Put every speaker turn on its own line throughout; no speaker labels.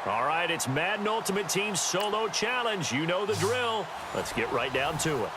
All right, it's Madden Ultimate Team Solo Challenge. You know the drill. Let's get right down to it.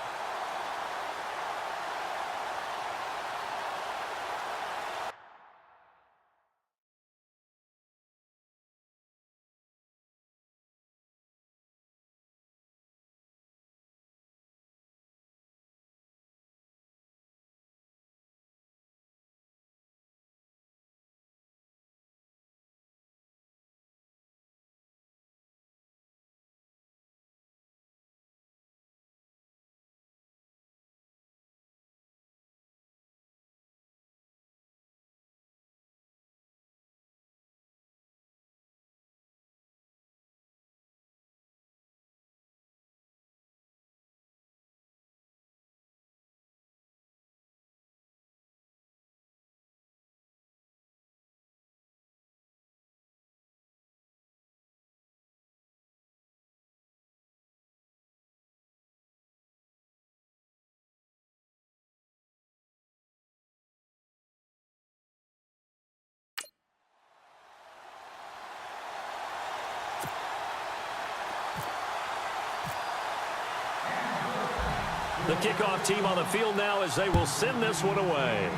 The kickoff team on the field now as they will send this one away.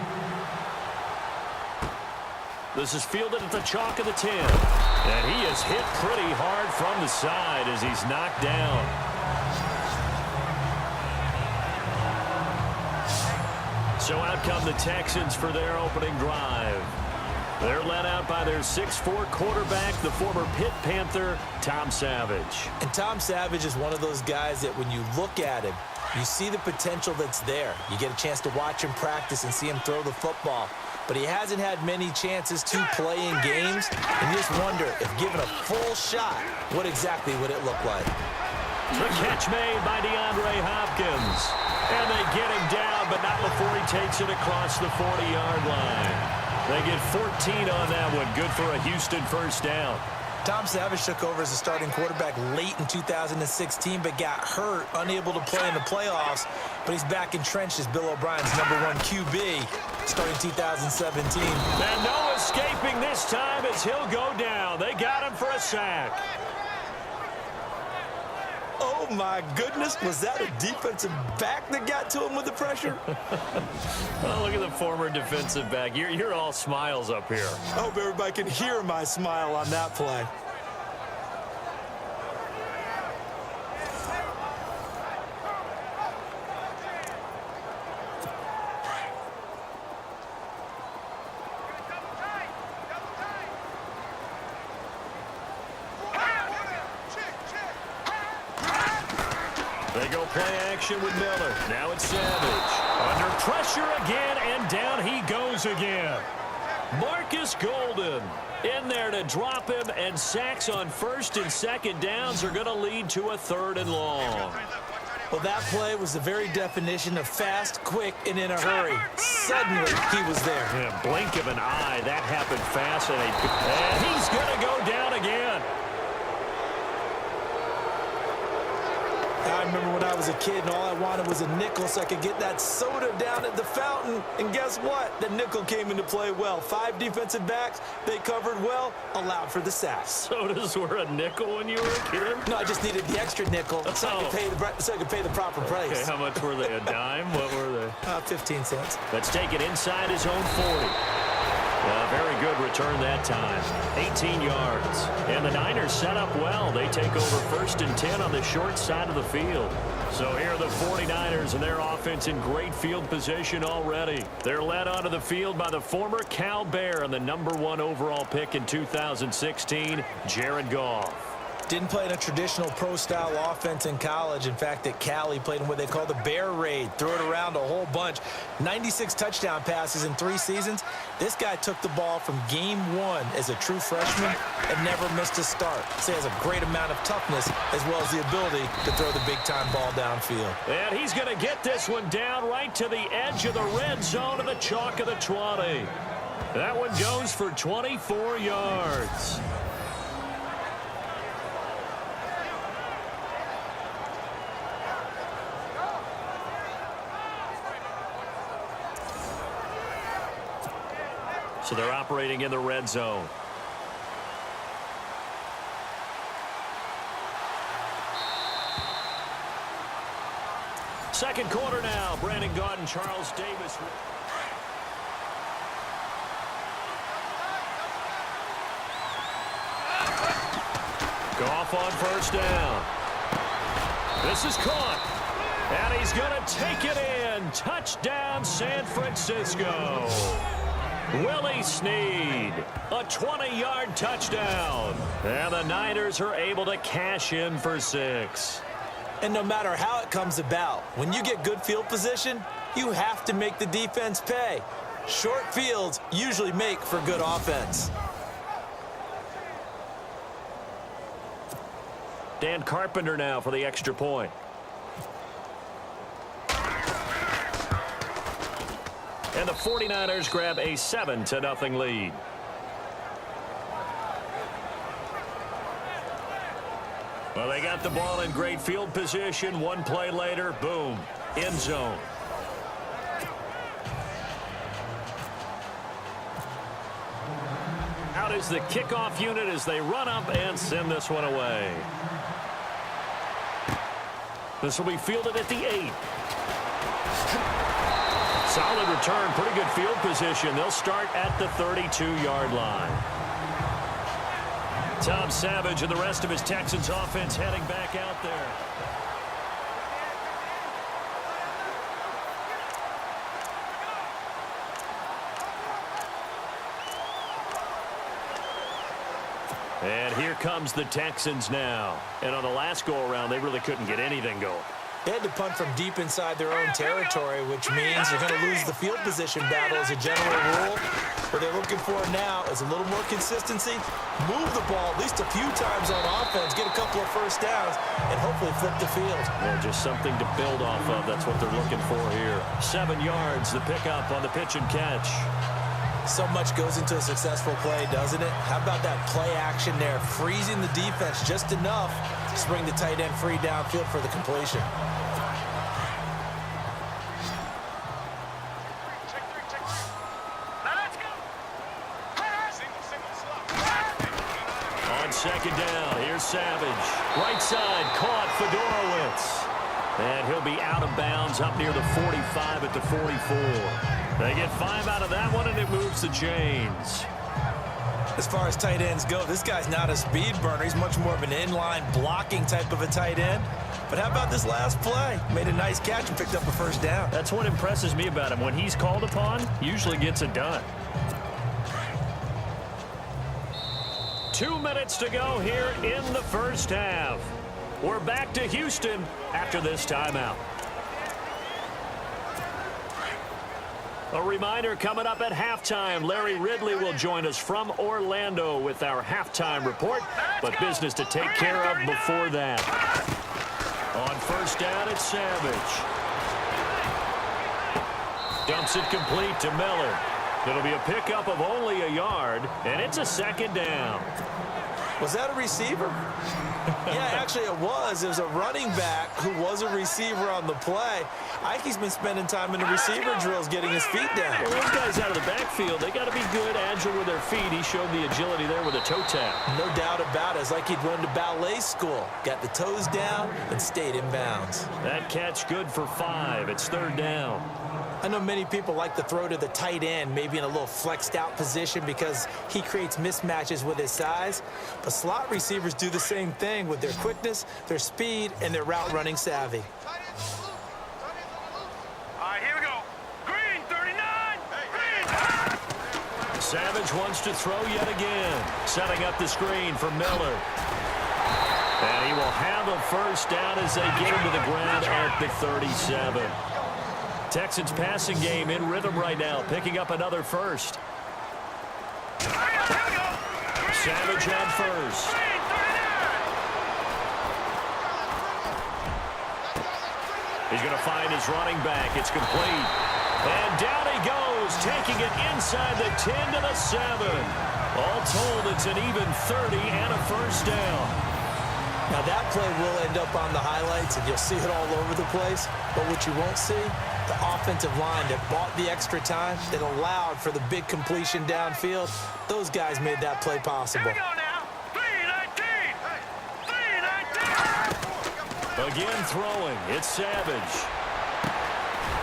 This is fielded at the chalk of the 10. And he is hit pretty hard from the side as he's knocked down. So out come the Texans for their opening drive. They're led out by their 6'4" quarterback, the former Pitt Panther, Tom Savage.
And Tom Savage is one of those guys that when you look at him, you see the potential that's there. You get a chance to watch him practice and see him throw the football. But he hasn't had many chances to play in games. And you just wonder, if given a full shot, what exactly would it look like?
The catch made by DeAndre Hopkins. And they get him down, but not before he takes it across the 40-yard line. They get 14 on that one. Good for a Houston first down.
Tom Savage took over as a starting quarterback late in 2016, but got hurt, unable to play in the playoffs. But he's back entrenched as Bill O'Brien's #1 QB starting 2017.
And no escaping this time as he'll go down. They got him for a sack.
Oh, my goodness. Was that a defensive back that got to him with the pressure?
Oh, look at the former defensive back. You're all smiles up here.
I hope everybody can hear my smile on that play.
They go play action with Miller. Now it's Savage. Under pressure again, and down he goes again. Marcus Golden in there to drop him, and sacks on first and second downs are going to lead to a 3rd and long.
Well, that play was the very definition of fast, quick, and in a hurry. Suddenly, he was there.
In a blink of an eye, that happened fast, and he's going to go down again.
I remember when I was a kid and all I wanted was a nickel so I could get that soda down at the fountain. And guess what? The nickel came into play well. 5 defensive backs, they covered well, allowed for the sack.
Sodas were a nickel when you were a kid?
No, I just needed the extra nickel so I could pay the proper price.
Okay, how much were they? A dime? What were they?
15 cents.
Let's take it inside his own 40. Very good return that time. 18 yards. And the Niners set up well. They take over 1st and 10 on the short side of the field. So here are the 49ers and their offense in great field position already. They're led onto the field by the former Cal Bear and the #1 overall pick in 2016, Jared Goff.
Didn't play in a traditional pro-style offense in college. In fact, at Cal, he played in what they call the Bear Raid. Threw it around a whole bunch. 96 touchdown passes in 3 seasons. This guy took the ball from game 1 as a true freshman and never missed a start. So he has a great amount of toughness as well as the ability to throw the big-time ball downfield.
And he's going to get this one down right to the edge of the red zone of the chalk of the 20. That one goes for 24 yards. So they're operating in the red zone. second quarter now. Brandon Gaudin, Charles Davis. Goff on first down. This is caught. And he's going to take it in. Touchdown, San Francisco. Willie Snead, a 20-yard touchdown. And the Niners are able to cash in for 6.
And no matter how it comes about, when you get good field position, you have to make the defense pay. Short fields usually make for good offense.
Dan Carpenter now for the extra point. And the 49ers grab a 7-0 lead. Well, they got the ball in great field position. One play later, boom, end zone. Out is the kickoff unit as they run up and send this one away. This will be fielded at the 8. Solid return, pretty good field position. They'll start at the 32-yard line. Tom Savage and the rest of his Texans offense heading back out there. And here comes the Texans now. And on the last go-around, they really couldn't get anything going.
They had to punt from deep inside their own territory, which means they're going to lose the field position battle as a general rule. What they're looking for now is a little more consistency, move the ball at least a few times on offense, get a couple of first downs, and hopefully flip the field.
Well, just something to build off of. That's what they're looking for here. 7 yards, the pickup on the pitch and catch.
So much goes into a successful play, doesn't it? How about that play action there, freezing the defense just enough to bring the tight end free downfield for the completion.
On second down, here's Savage. Right side, caught Fedorowicz. And he'll be out of bounds up near the 45 at the 44. They get 5 out of that one, and it moves the chains.
As far as tight ends go, this guy's not a speed burner. He's much more of an inline blocking type of a tight end. But how about this last play? Made a nice catch and picked up a first down.
That's what impresses me about him. When he's called upon, usually gets it done. 2 minutes to go here in the first half. We're back to Houston after this timeout. A reminder, coming up at halftime, Larry Ridley will join us from Orlando with our halftime report, but business to take care of before that. On first down, it's Savage. Dumps it complete to Miller. It'll be a pickup of only a yard, and it's a second down.
Was that a receiver? Yeah, actually it was. It was a running back who was a receiver on the play. Ike's been spending time in the receiver drills getting his feet down.
Well, those guys out of the backfield, they got to be good, agile with their feet. He showed the agility there with a toe tap.
No doubt about it. It's like he'd run to ballet school. Got the toes down and stayed in bounds.
That catch good for 5. It's third down.
I know many people like to throw to the tight end, maybe in a little flexed out position because he creates mismatches with his size. But slot receivers do the same thing with their quickness, their speed, and their route running savvy.
All right, here we go. Green, 39. Green.
Savage wants to throw yet again. Setting up the screen for Miller. And he will have a first down as they get him to the ground at the 37. Texans passing game in rhythm right now, picking up another first. Savage on first. He's going to find his running back. It's complete. And down he goes, taking it inside the 10 to the 7. All told, it's an even 30 and a first down.
Now that play will end up on the highlights, and you'll see it all over the place. But what you won't see, the offensive line that bought the extra time, that allowed for the big completion downfield, those guys made that play possible.
Here we go now. 319. 319.
Again throwing, it's Savage.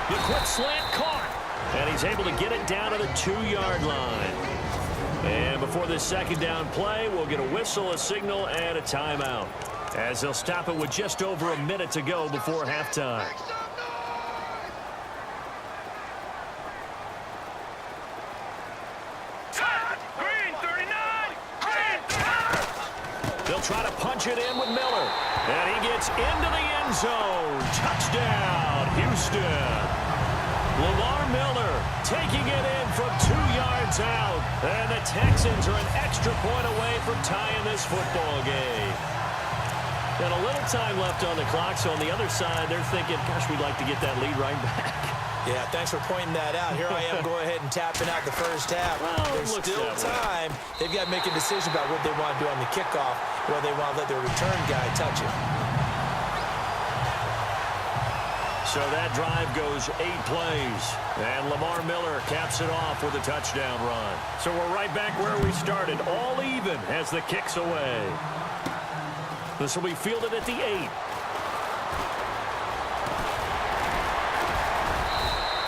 The quick slant caught. And he's able to get it down to the 2-yard line. And before this second down play, we'll get a whistle, a signal, and a timeout, as they'll stop it with just over a minute to go before halftime.
Green 39.
They'll try to punch it in with Miller. And he gets into the end zone. Touchdown, Houston. Lamar Miller taking it in from 2 yards out. And the Texans are an extra point away from tying this football game. And a little time left on the clock, so on the other side, they're thinking, gosh, we'd like to get that lead right back.
Yeah, thanks for pointing that out. Here I am going ahead and tapping out the first half.
Well,
There's still time. They've got to make a decision about what they want to do on the kickoff, whether they want to let their return guy touch it.
So that drive goes 8 plays, and Lamar Miller caps it off with a touchdown run. So we're right back where we started, all even as the kick's away. This will be fielded at the 8.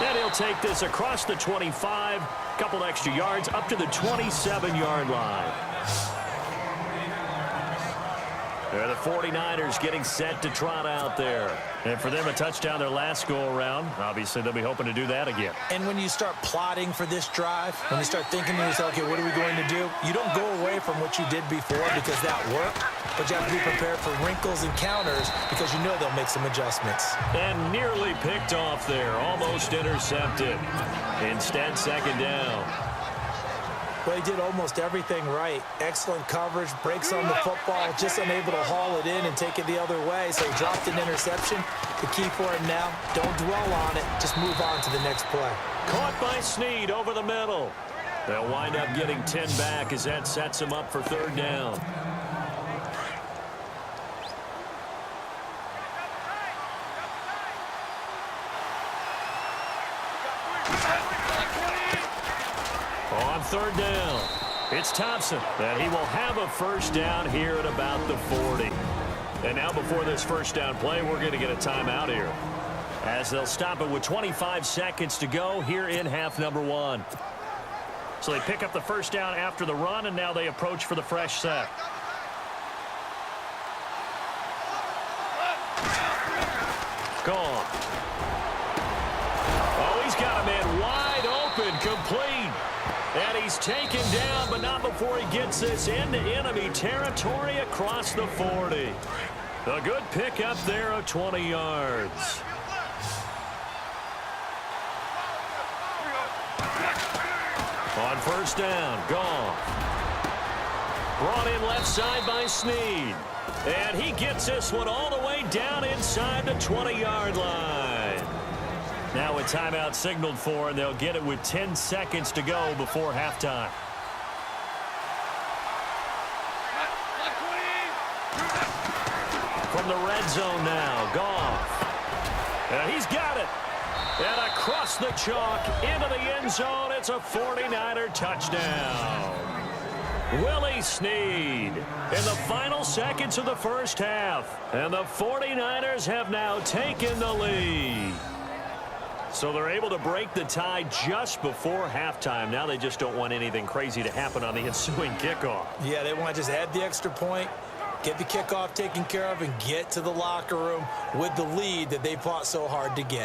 And he'll take this across the 25, couple extra yards, up to the 27-yard line. They're the 49ers getting set to trot out there. And for them, a touchdown their last go-around. Obviously, they'll be hoping to do that again.
And when you start plotting for this drive, when you start thinking to yourself, okay, what are we going to do? You don't go away from what you did before because that worked, but you have to be prepared for wrinkles and counters because you know they'll make some adjustments.
And nearly picked off there, almost intercepted. Instead, second down.
Well, he did almost everything right. Excellent coverage, breaks on the football, just unable to haul it in and take it the other way. So he dropped an interception. The key for him now, don't dwell on it. Just move on to the next play.
Caught by Snead over the middle. They'll wind up getting 10 back as that sets him up for third down. On third down, it's Thompson, and he will have a first down here at about the 40. And now before this first down play, we're going to get a timeout here, as they'll stop it with 25 seconds to go here in half number 1. So they pick up the first down after the run, and now they approach for the fresh set. Gone. Oh, he's got a man wide open, complete. And he's taken down, but not before he gets this into enemy territory across the 40. A good pickup there of 20 yards. On first down, Goff. Brought in left side by Snead. And he gets this one all the way down inside the 20-yard line. Now a timeout signaled for, and they'll get it with 10 seconds to go before halftime. From the red zone now, Goff. And he's got it. And across the chalk into the end zone, it's a 49er touchdown. Willie Snead in the final seconds of the first half. And the 49ers have now taken the lead. So they're able to break the tie just before halftime. Now they just don't want anything crazy to happen on the ensuing kickoff.
Yeah, they want to just add the extra point, get the kickoff taken care of, and get to the locker room with the lead that they fought so hard to get.